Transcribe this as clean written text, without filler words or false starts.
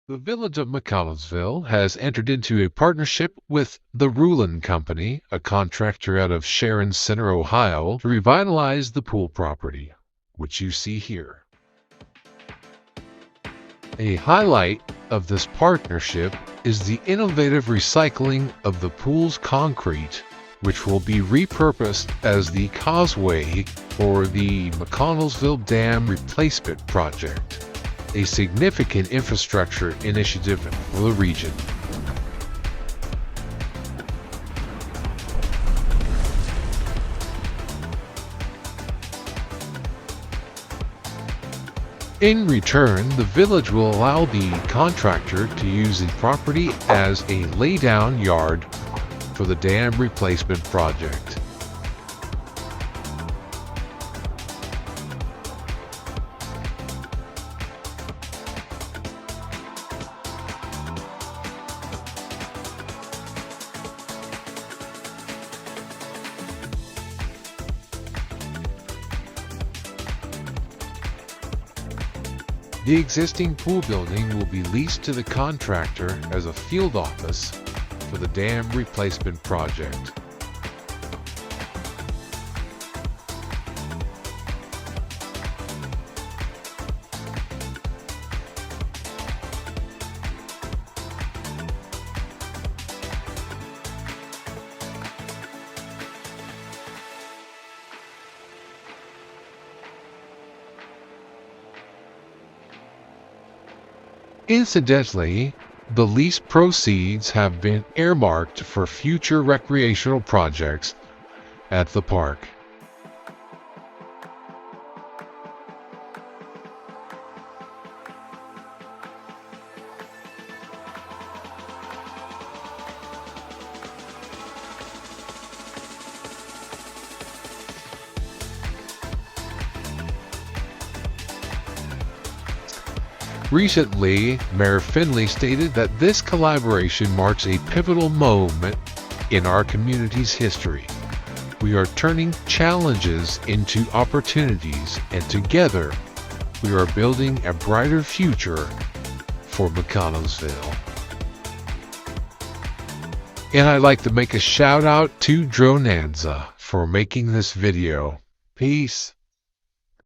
The Village of McConnelsville has entered into a partnership with the Rulin Company, a contractor out of Sharon Center, Ohio, to revitalize the pool property, which you see here. A highlight of this partnership is the innovative recycling of the pool's concrete, which will be repurposed as the causeway for the McConnelsville Dam Replacement Project, a significant infrastructure initiative for the region. In return, the village will allow the contractor to use the property as a laydown yard for the dam replacement project. The existing pool building will be leased to the contractor as a field office for the dam replacement project. Incidentally, the lease proceeds have been earmarked for future recreational projects at the park. Recently, Mayor Finley stated that this collaboration marks a pivotal moment in our community's history. We are turning challenges into opportunities, and together, we are building a brighter future for McConnelsville. And I'd like to make a shout out to Dronanza for making this video. Peace.